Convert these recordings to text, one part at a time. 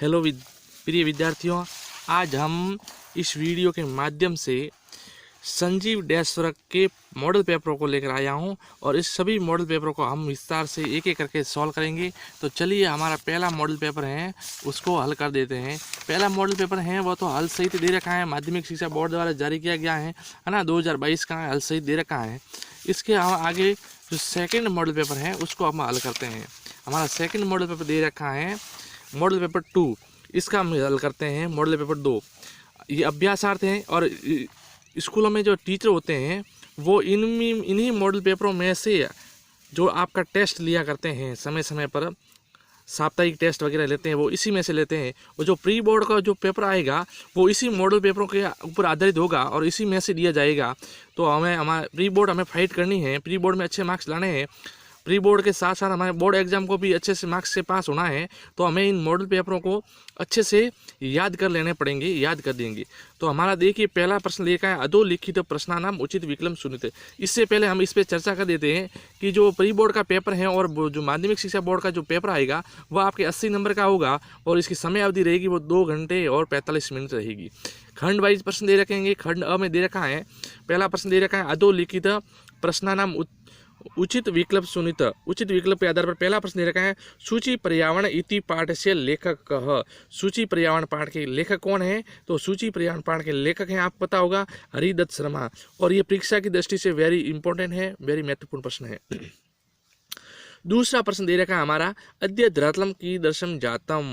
Hello प्रिय विद्यार्थियों, आज हम इस वीडियो के माध्यम से संजीव डैशवर के मॉडल पेपरों को लेकर आया हूं और इस सभी मॉडल पेपरों को हम विस्तार से एक एक करके सॉल्व करेंगे। तो चलिए, हमारा पहला मॉडल पेपर है उसको हल कर देते हैं। पहला मॉडल पेपर है वो तो हल सहित दे रखा है, माध्यमिक शिक्षा बोर्ड द्वारा जारी किया गया है ना, 2022 का हल सहित दे रखा है। इसके आगे जो सेकेंड मॉडल पेपर है उसको हम हल करते हैं। हमारा सेकेंड मॉडल पेपर दे रखा है मॉडल पेपर 2, इसका हम हल करते हैं मॉडल पेपर 2। ये अभ्यासार्थ हैं और स्कूलों में जो टीचर होते हैं वो इन्हीं मॉडल पेपरों में से जो आपका टेस्ट लिया करते हैं, समय समय पर साप्ताहिक टेस्ट वगैरह लेते हैं, वो इसी में से लेते हैं। और जो प्री बोर्ड का जो पेपर आएगा वो इसी मॉडल पेपरों के ऊपर आधारित होगा और इसी में से दिया जाएगा। तो हमारा प्री बोर्ड हमें फाइट करनी है, प्री बोर्ड में अच्छे मार्क्स लाने हैं, प्री बोर्ड के साथ साथ हमारे बोर्ड एग्जाम को भी अच्छे से मार्क्स से पास होना है। तो हमें इन मॉडल पेपरों को अच्छे से याद कर लेने पड़ेंगे, याद कर देंगे। तो हमारा देखिए पहला प्रश्न लेकर है, अधोलिखित प्रश्नानाम उचित विकल्प चुनित। इससे पहले हम इस पर चर्चा कर देते हैं कि जो प्री बोर्ड का पेपर है और जो माध्यमिक शिक्षा बोर्ड का जो पेपर आएगा वो आपके 80 नंबर का होगा और इसकी समय अवधि रहेगी वो 2 घंटे और 45 मिनट रहेगी। खंड वाइज प्रश्न दे रखेंगे। खंड अ में दे रखा है, पहला प्रश्न दे रखा है, अधोलिखित प्रश्नानाम उचित विकल्प चुनित। उचित विकल्प के आधार पर पहला प्रश्न दे रखा है, सूची पर्यावरण इति पाठ से लेखक कह। सूची पर्यावरण पाठ के लेखक कौन है? तो सूची पर्यावरण पाठ के लेखक हैं, आपको पता होगा, हरिदत्त शर्मा। और ये परीक्षा की दृष्टि से वेरी इंपॉर्टेंट है, वेरी महत्वपूर्ण प्रश्न है। दूसरा प्रश्न दे रखा है हमारा, अद्य धरातलम की दर्शम जातम।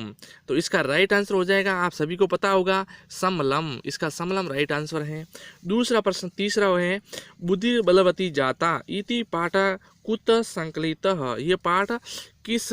तो इसका राइट आंसर हो जाएगा, आप सभी को पता होगा, समलम। इसका समलम राइट आंसर है। दूसरा प्रश्न तीसरा है, बुद्धि बलवती जाता इति पाठ कुत संकलित। ये पाठ किस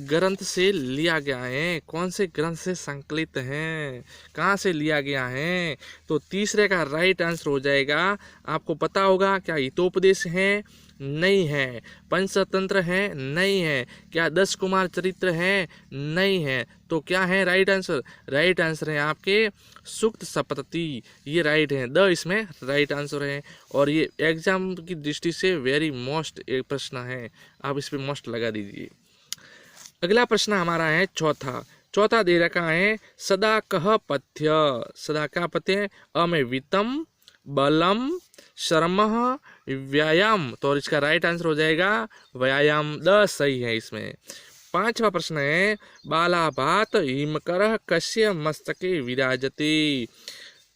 ग्रंथ से लिया गया है? कौन से ग्रंथ से संकलित है? कहाँ से लिया गया है? तो तीसरे का राइट आंसर हो जाएगा, आपको पता होगा, क्या हितोपदेश है? नहीं है। पंचतंत्र है? नहीं है। क्या 10 कुमार चरित्र है? नहीं है। तो क्या है राइट आंसर? राइट आंसर है आपके सूक्त सप्तति, ये राइट है, द इसमें राइट आंसर है। और ये एग्जाम की दृष्टि से वेरी मोस्ट एक प्रश्न है, आप इस पे मोस्ट लगा दीजिए। अगला प्रश्न हमारा है चौथा दे रखा है, सदा कह पथ्य। सदा का पथ्य है, अ में वित्तम, बलम, शर्म, व्यायाम। तो इसका राइट आंसर हो जाएगा व्यायाम, द सही है इसमें। पांचवा प्रश्न है, बालाभात हिमकर कस्य मस्तके विराजते।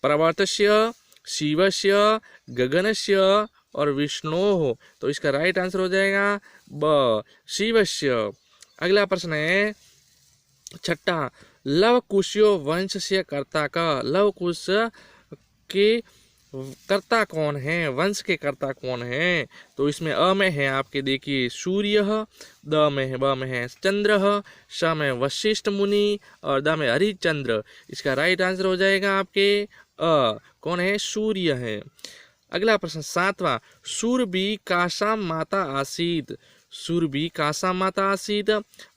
पर्वतस्य, शिवस्य, गगनस्य और विष्णु। तो इसका राइट आंसर हो जाएगा ब, शिवस्य। अगला प्रश्न है छठा, लवकुशयो वंश से कर्ता का। लवकुश के कर्ता कौन है? वंश के कर्ता कौन है? तो इसमें अ में है आपके, देखिए, सूर्य, द में है, ब में है चंद्र, श में वशिष्ठ मुनि और द में हरिचंद्र। इसका राइट आंसर हो जाएगा आपके अ, कौन है? सूर्य है। अगला प्रश्न सातवां, सूरबी कासा माता आसीत। सूरबी कासा माता आसीत,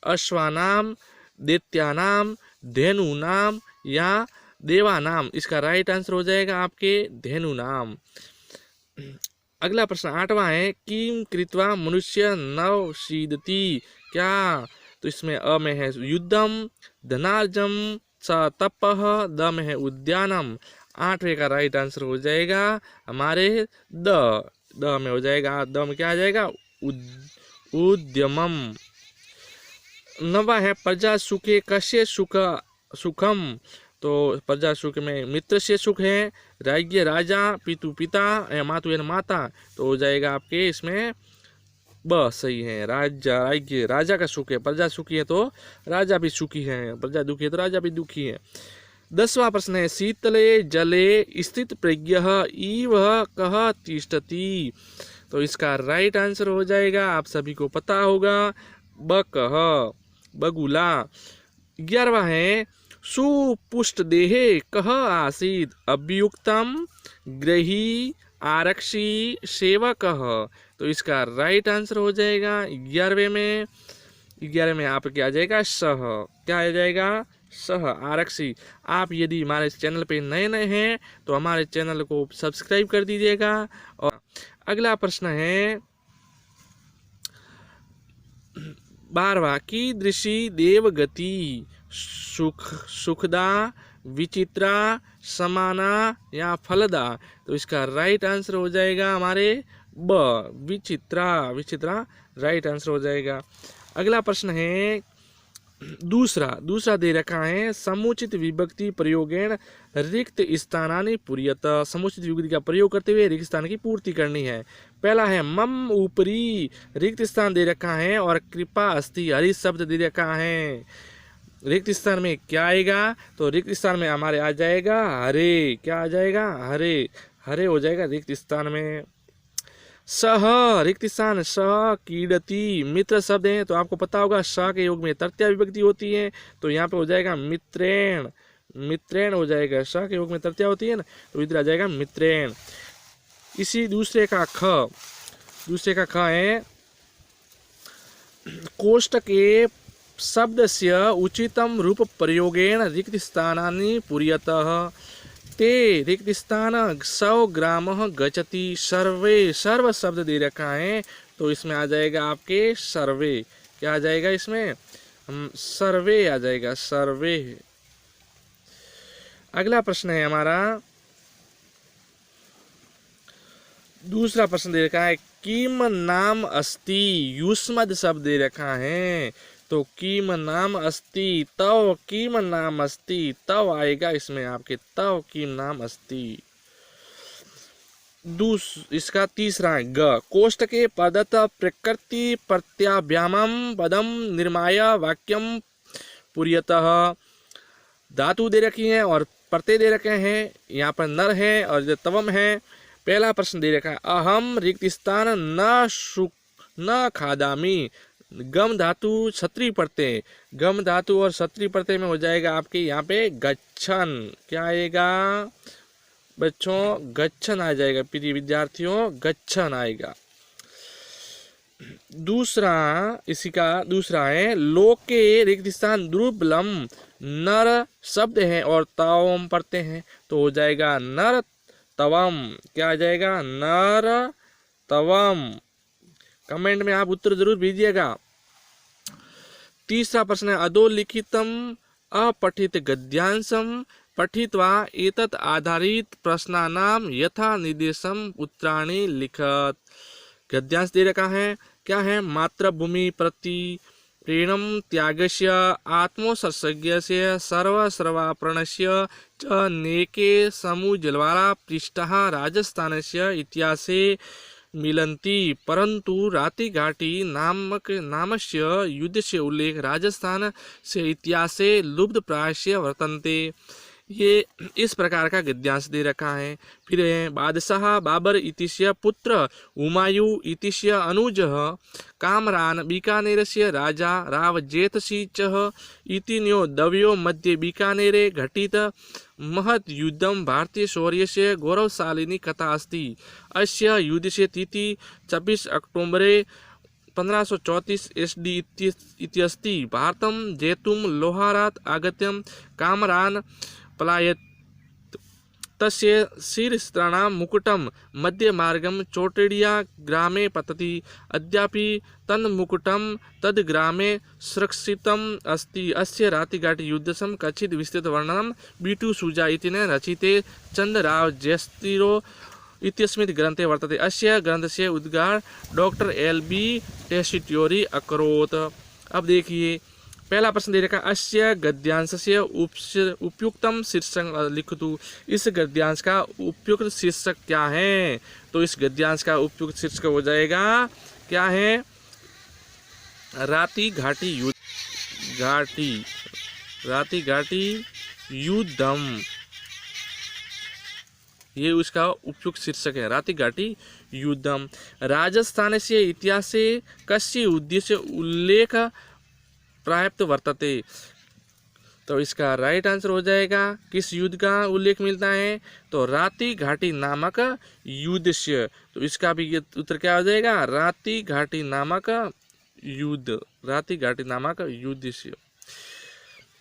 अश्वानाम, दैत्यानाम, धेनुनाम या देवानाम। इसका राइट आंसर हो जाएगा आपके धेनुनाम। अगला प्रश्न आठवां है, किम कृत्वा मनुष्य नव सीदति। क्या? तो इसमें अ में है युद्धम, धनार्जम, स तपः, द में है उद्यानम। आठवें का राइट आंसर हो जाएगा हमारे द में हो जाएगा, द में क्या आ जाएगा? उद्यमम। नवा है, प्रजा सुखे कस्य सुखम। तो प्रजा सुख में मित्र से सुख है, राज्य राजा, पितु पिता या मातु या माता। तो हो जाएगा आपके इसमें ब सही है, राज्य राजा का सुख है, प्रजा सुखी है तो राजा भी सुखी है, प्रजा दुखी है तो राजा भी दुखी है। 10वां प्रश्न है, शीतले जले स्थित प्रज्ञः इव कः तिष्ठति। तो इसका राइट आंसर हो जाएगा, आप सभी को पता होगा, बकः, बगुला। 11वां है, सुपुष्ट देहे कह आसीत। अभियुक्तम, ग्रही, आरक्षी, सेवक। तो इसका राइट आंसर हो जाएगा 11वें में। 11 में आप क्या आ जाएगा? सह। क्या आ जाएगा? सह, आरक्षी। आप यदि हमारे चैनल पे नए हैं तो हमारे चैनल को सब्सक्राइब कर दीजिएगा। और अगला प्रश्न है, 12वां कीदृशी देवगति सुखदा विचित्रा समाना या फलदा। तो इसका राइट आंसर हो जाएगा हमारे ब विचित्रा। विचित्रा राइट आंसर हो जाएगा। अगला प्रश्न है दूसरा दे रखा है समुचित विभक्ति प्रयोगेण रिक्त स्थानानि पूर्यत। समुचित विभक्ति का प्रयोग करते हुए रिक्त स्थान की पूर्ति करनी है। पहला है मम ऊपरी, रिक्त स्थान दे रखा है और कृपा अस्ति हरि शब्द दे रखा है। रिक्त स्थान में क्या आएगा? तो रिक्त स्थान में हमारे आ जाएगा हरे। क्या आ जाएगा? हरे। हरे हो जाएगा रिक्त स्थान में। सह रिक्त स्थान सह कीडति मित्र शब्द है, तो आपको पता होगा सह के योग में तृतीया विभक्ति होती है, तो यहाँ पे हो जाएगा मित्रेण। मित्रेण हो जाएगा, सह के योग में तृतीया होती है ना, तो इधर आ जाएगा मित्रेण। इसी दूसरे का ख है कोष्टके शब्दस्य उचितम रूप प्रयोगेण रिक्त स्थानानि पूर्यतः। ते रिक्त स्थान 100 ग्राम गचति सर्वे। सर्व शब्द दे रखा है, तो इसमें आ जाएगा आपके सर्वे। क्या आ जाएगा इसमें? सर्वे आ जाएगा, सर्वे। अगला प्रश्न है हमारा दूसरा प्रश्न दे रखा है किम नाम अस्ति। युष्मद शब्द दे रखा है, तो किम नाम अस्ति तव किम नाम अस्ति तव आएगा इसमें आपके, तव किम नाम अस्ति। इसका तीसरा है ग कोष्टके पदत प्रकृति प्रत्याभ्यामम पदम निर्माय वाक्यम पूर्यतः। धातु दे रखी है और प्रत्यय दे रखे हैं, यहाँ पर नर है और तवम है। पहला प्रश्न दे रखा है अहम रिक्त स्थान न खादामी। गम धातु क्षत्रिय प्रत्यय, गम धातु और क्षत्रिय प्रत्यय में हो जाएगा आपके यहाँ पे गच्छन। क्या आएगा बच्चों? गच्छन आ जाएगा प्रिय विद्यार्थियों, गच्छन आएगा। इसी का दूसरा है लोके रिक्त स्थान दुर्बलम नर शब्द है और तवम प्रत्यय है, तो हो जाएगा नर तवम। क्या आ जाएगा? नर तवम। कमेंट में आप उत्तर जरूर भेजिएगा। तीसरा प्रश्न है अधोलिखितम अपठित गद्यांशम पठित्वा एतत् आधारित प्रश्नानाम यथा निर्देशम उत्तराणि लिखत। गद्यांश दे रखा है, क्या है? मातृभूमि प्रति प्रेम त्यागस्य आत्मोत्सर्गस्य सर्वसर्वाप्रणस्य च नेके समुज्ज्वला पृष्ठः राजस्थानस्य इतिहासे मिलन्ति परंतु रातिघाटी नामस्य युद्धस्य उल्लेख राजस्थान से इतिहासे लुप्त प्रायस्य वर्तन्ते। ये इस प्रकार का गद्यांश दे रखा है। फिर बादशाह बाबर इतिस्य पुत्र हुमायूं इतिस्य अनुजः कामरान बीकानेरस्य राजा रावजेतसिंहः इति न्यो दव्यो मध्ये बीकानेरे घटित महत् युद्धं भारतीय शौर्यस्य गौरवशालिनी कथा अस्ति। अस्य युद्धस्य तिथि 24 अक्टोबरे 1534 एसडी इत्यस्ति। भारतं जेतुं लोहारात् आगत्यं कामरान पलायत। तस्य शीर्षस्त्राणां मुकुटं मध्यमार्गं चोटिडिया ग्रामे पतति। अद्यापि तन्मुकुटं तद्ग्रामे सुरक्षितम् अस्ति। अस्य रातिघाटी युद्धस्य कथित विस्तृतवर्णनं बीटू सूजा इति रचिते चंद्रराव जयस्तिरो इत्यस्मिन् ग्रन्थे वर्तते। अस्य ग्रन्थस्य उद्गार डॉक्टर LB टेसिट्योरी अकरोत्। अब देखिए पहला प्रश्न दे रखा अस्य गद्यांशस्य उपयुक्तम शीर्षक लिखतु। इस गद्यांश का उपयुक्त शीर्षक क्या है? तो इस गद्यांश का उपयुक्त शीर्षक हो जाएगा क्या है? रातिघाटी युद्ध। रातिघाटी युद्धम, ये उसका उपयुक्त शीर्षक है, रातिघाटी युद्धम। राजस्थान से इतिहास से कस्य उद्देश्य उल्लेख प्राप्त वर्तते। तो इसका राइट आंसर हो जाएगा किस युद्ध का उल्लेख मिलता है? तो रातिघाटी नामक युद्ध से। तो इसका भी उत्तर क्या हो जाएगा? रातिघाटी नामक युद्ध। रातिघाटी नामक युद्ध से।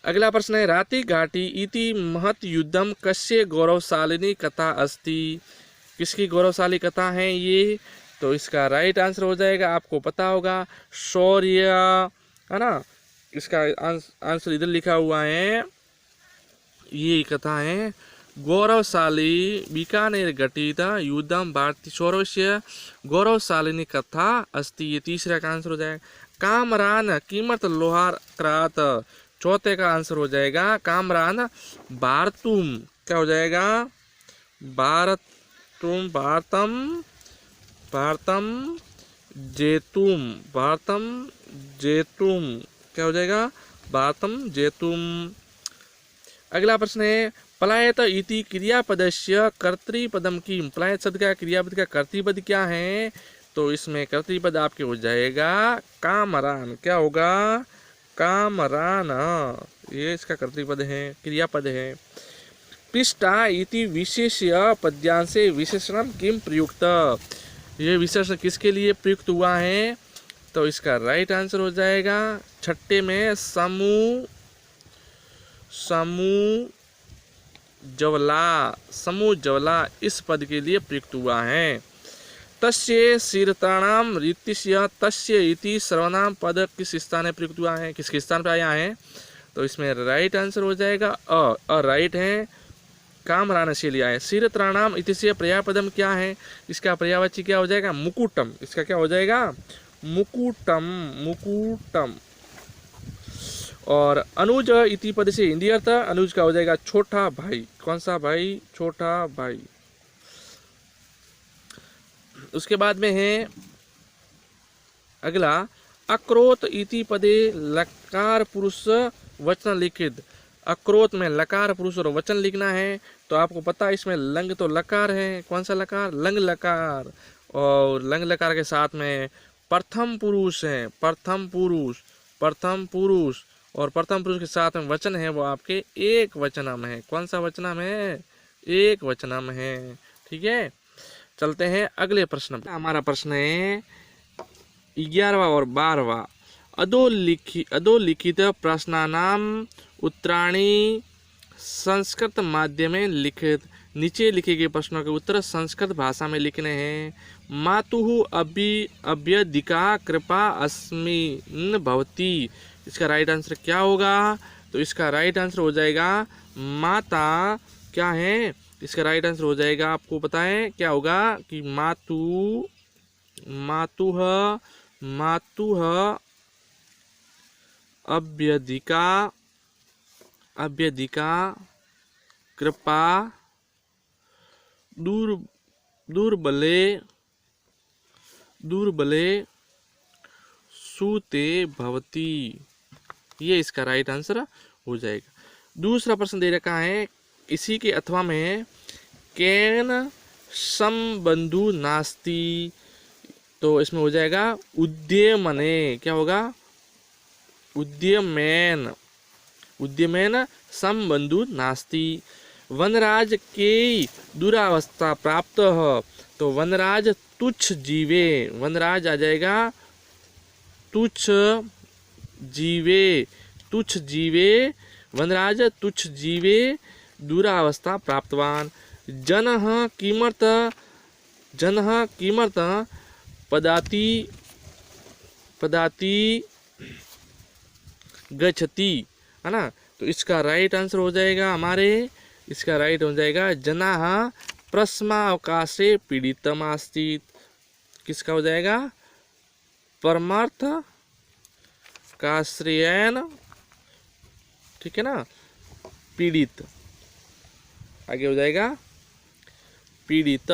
अगला प्रश्न है रातिघाटी इति महत् युद्धम कस्य गौरवशालिनी कथा अस्ति। किसकी गौरवशाली कथा है ये? तो इसका राइट आंसर हो जाएगा, आपको पता होगा, शौर्य है ना। इसका आंसर इधर लिखा हुआ है, ये कथा है गौरवशाली बीकानेर घटित युद्धम भारतीय सौरवस्य गौरवशालिनी कथा अस्ति, ये तीसरा का आंसर हो जाएगा। कामरान कीमत लोहार क्रात, चौथे का आंसर हो जाएगा कामरान भारतुम, क्या हो जाएगा भारतुम भारतम भारतम जेतुम, भारतम जेतुम, क्या हो जाएगा भारतम जेतुम। अगला प्रश्न है पलायत इति क्रियापदस्य कर्तृपदम किम, पलायत शब्द का क्रियापद का कर्तृपद क्या है, तो इसमें कर्तृपद आपके हो जाएगा कामरान, क्या होगा कामरान, ये इसका कर्तृपद है, क्रियापद है। पृष्ठा इति विशेष्य पद्यांशे विशेषणम किम प्रयुक्त, ये विशेषण किसके लिए प्रयुक्त हुआ है, तो इसका राइट आंसर हो जाएगा छठे में समूह जवला इस पद के लिए प्रयुक्त हुआ है। तस्य शीर्षाणाम रीतिश्य तस्य इति सर्वनाम पद किस स्थान में प्रयुक्त हुआ है, किसके स्थान पर आया है, तो इसमें राइट आंसर हो जाएगा अ राइट है, कामरान से लिया है। शीर्षाणाम इति से पर्यायपदम क्या है, इसका पर्यायवाची क्या हो जाएगा मुकुटम, इसका क्या हो जाएगा मुकुटम। और अनुज इति पद से हिंदी अर्थ, अनुज का हो जाएगा छोटा भाई, कौन सा भाई छोटा भाई। उसके बाद में है अगला अक्रोत इति पदे लकार पुरुष वचन लिखित, अक्रोत में लकार पुरुष और वचन लिखना है, तो आपको पता है इसमें लंग तो लकार है, कौन सा लकार लंग लकार, और लंग लकार के साथ में प्रथम पुरुष है, प्रथम पुरुष और प्रथम पुरुष के साथ में वचन है वो आपके एक वचनम है, कौन सा वचनम है एक वचनम है। ठीक है, चलते हैं अगले प्रश्न पर। हमारा प्रश्न है 11वां और 12वां अधोलिखित प्रश्नानाम उत्तराणी संस्कृत माध्यमे लिखित, नीचे लिखे गए प्रश्नों के उत्तर संस्कृत भाषा में लिखने हैं। मातुः अभ्यधिका कृपा अस्मिन् भवति, इसका राइट आंसर क्या होगा, तो इसका राइट आंसर हो जाएगा माता, क्या है इसका राइट आंसर हो जाएगा, आपको पता है क्या होगा कि मातुः अभ्यधिका कृपा दुर्बले सूते भवती, ये इसका राइट आंसर हो जाएगा। दूसरा प्रश्न दे रखा है इसी के अथवा में केन संबंधु नास्ति, तो इसमें हो जाएगा उद्यमने, क्या होगा उद्यमेन संबंधु नास्ति। वनराज के दुरावस्था प्राप्त हो, तो वनराज तुच्छ जीवे, वनराज आ जाएगा तुच्छ जीवे वनराज तुच्छ जीवे दुरावस्था प्राप्तवान। जनः किमर्थ पदाति गच्छति, है ना, तो इसका राइट आंसर हो जाएगा हमारे, इसका राइट हो जाएगा जनाः प्रश्नावकाशे पीड़ितमस्ति, किसका हो जाएगा परमार्थ काश्रयेन, ठीक है ना, पीड़ित, आगे हो जाएगा पीड़ित,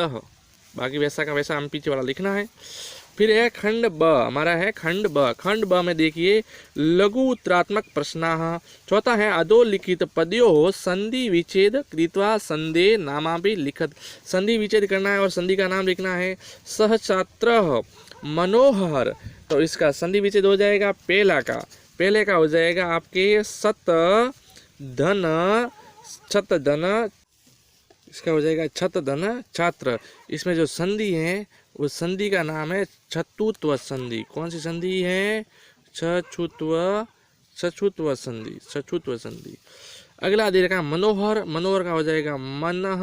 बाकी वैसा का वैसा हम पीछे वाला लिखना है। फिर है खंड ब, हमारा है खंड ब में देखिए लघु उत्तरात्मक प्रश्न। चौथा है अधोलिखित पदयोः संधि विच्छेद कृत्वा संधे नामापि लिखत, संधि विच्छेद करना है और संधि का नाम लिखना है। सह छात्रः मनोहर, तो इसका संधि विच्छेद हो जाएगा पहले का हो जाएगा आपके छत धन, इसका हो जाएगा छत धन छात्र। इसमें जो संधि है उस संधि का नाम है छतुत्व संधि, कौन सी संधि है छछुत्व संधि। अगला दे रखा मनोहर का हो जाएगा मनः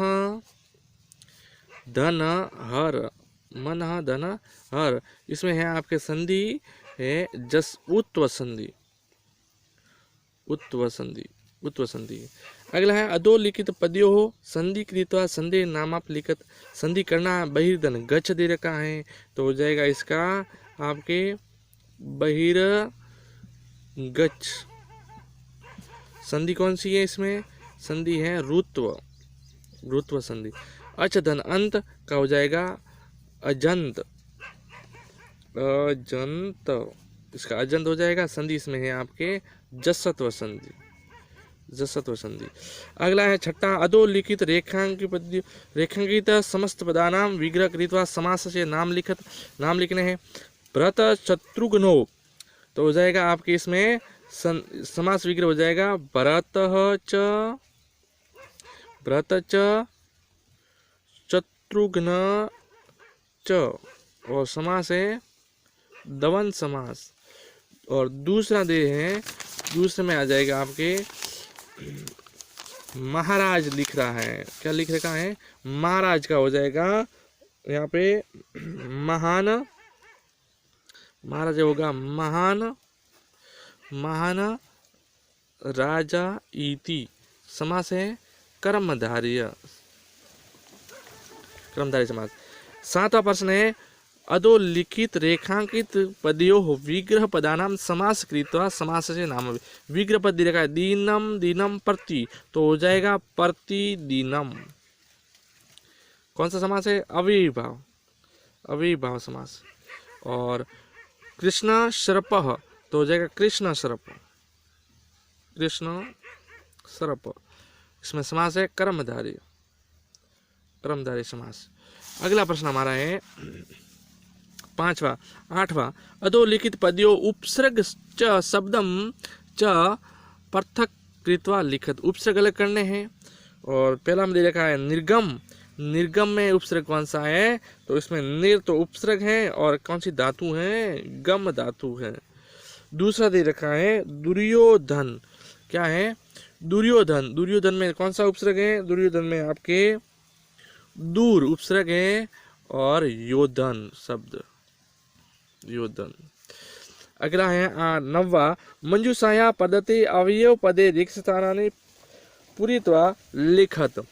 धन हर, इसमें है आपके संधि है जसउत्व संधि, उत्व संधि, उत्व संधि। अगला है अधोलिखित पदयोः संधि कृत्वा संधि नामापलिखित। संधि करना बहिर्धन गच्छ दे रखा है तो हो जाएगा इसका आपके बहिर्गच्छ। संधि कौन सी है इसमें? संधि है रुत्व, रुत्व संधि। अच धन अंत का हो जाएगा अजंत, अजंत, इसका अजंत हो जाएगा। संधि इसमें है आपके जसत्व संधि, जसत्व संधि। अगला है छठा अधोलिखित रेखांकित समस्त पदानाम विग्रह कृत्वा समास से नाम लिखत। नाम लिखने हैं भरत शत्रुघ्नो तो हो जाएगा आपके इसमें समास विग्रह हो जाएगा भरत च शत्रुघ्न च, और समास है दवन समास। और दूसरा दे है, दूसरे में आ जाएगा आपके महाराज लिख रहा है, क्या लिख रखा है? महाराज का हो जाएगा यहाँ पे महान, महाराज होगा महान, महान राजा इति। समास है कर्मधारय, कर्मधारय समास। सातवां प्रश्न है अधोलिखित रेखांकित पदयोः विग्रह पदानाम समास कृत्वा समास से नाम। विग्रह पद दे रखा है दीनम, दीनम प्रति तो हो जाएगा प्रतिदिनम। कौन सा समास है? अव्ययीभाव, अव्ययीभाव समास। और कृष्ण शरपः तो हो जाएगा कृष्ण शरप, कृष्ण शरप। इसमें समास है कर्मधारय, कर्मधारय समास। अगला प्रश्न हमारा है पांचवा, आठवां अधोलिखित पदयोः उपसर्ग च शब्दम च पृथक कृत्वा लिखत। उपसर्ग अलग करने हैं। और पहला में दे रखा है निर्गम। निर्गम में उपसर्ग कौन सा है? तो इसमें निर तो उपसर्ग है और कौन सी धातु है? गम धातु है। दूसरा दे रखा है दुर्योधन, क्या है? दुर्योधन। दुर्योधन में कौन सा उपसर्ग है? दुर्योधन में आपके दूर उपसर्ग है और योधन शब्द, योधन। अगला है नववा मंजूषाया पद्धति अवयव पदे रिक्त स्थानानि पूरित्वा लिखत।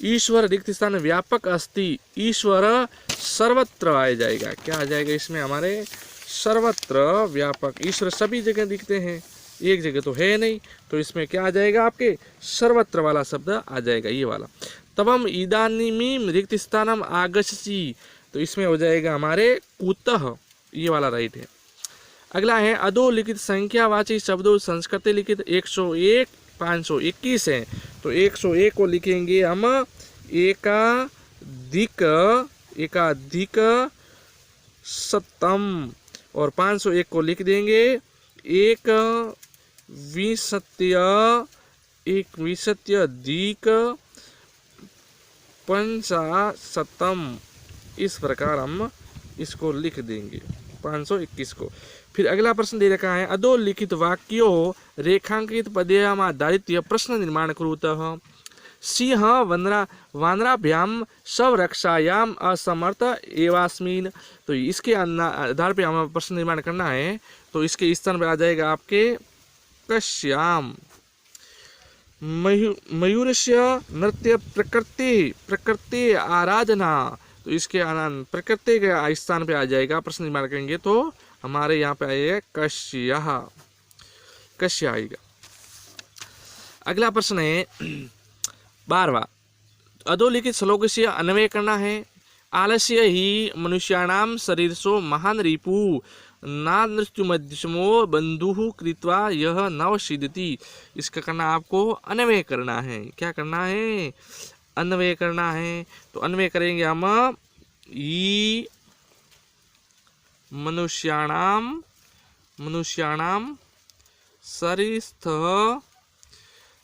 ईश्वर रिक्त स्थान व्यापक अस्ति, ईश्वर सर्वत्र आ जाएगा। क्या आ जाएगा इसमें हमारे? सर्वत्र व्यापक। ईश्वर सभी जगह दिखते हैं, एक जगह तो है नहीं, तो इसमें क्या आ जाएगा आपके? सर्वत्र वाला शब्द आ जाएगा, ये वाला। तबम इदानीमीम रिक्त स्थानम आगच्छसि तो इसमें हो जाएगा हमारे कुतः, ये वाला राइट है। अगला है अधोलिखित संख्यावाची शब्दों संस्कृत लिखित 101 521 है तो 101 को लिखेंगे हम एकाधिक, एकाधिक शतम। और 501 को लिख देंगे एक विंशत्यधिक पंचाशतम। इस प्रकार हम इसको लिख देंगे 521 को। फिर अगला प्रश्न दे रखा है अधोलिखित वाक्यों रेखांकित पदयाम आधारित प्रश्न निर्माण कुरुतः। सिंह वानराभ्याम स्वरक्षायाम असमर्थ एवास्मिन तो इसके आधार पे हमें प्रश्न निर्माण करना है। तो इसके स्थान पर आ जाएगा आपके कश्याम। मयूरस्य नृत्य प्रकृति आराधना तो इसके प्रकृति के स्थान पे आ जाएगा। प्रश्न निर्माण करेंगे तो हमारे यहाँ पे आएगा कश्या, कश्या आएगा। अगला प्रश्न है 12वां अधोलिखित श्लोक से अन्वय करना है। आलस्य ही मनुष्याणाम शरीरसो महान रिपु नादृष्टुमध्यमो बंधु कृत्वा यह नव सिद्धति। इसका करना आपको अन्वय करना है। क्या करना है? अन्वय करना है। तो अन्वय करेंगे हम ई मनुष्याणाम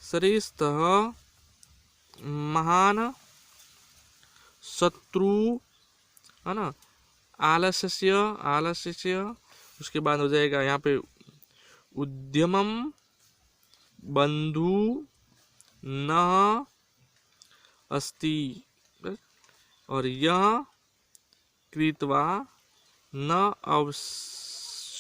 शरीरस्थः महान शत्रु है ना, आलस्य उसके बाद हो जाएगा यहाँ पे उद्यमम बंधु न अस्ति और यह कृत्वा न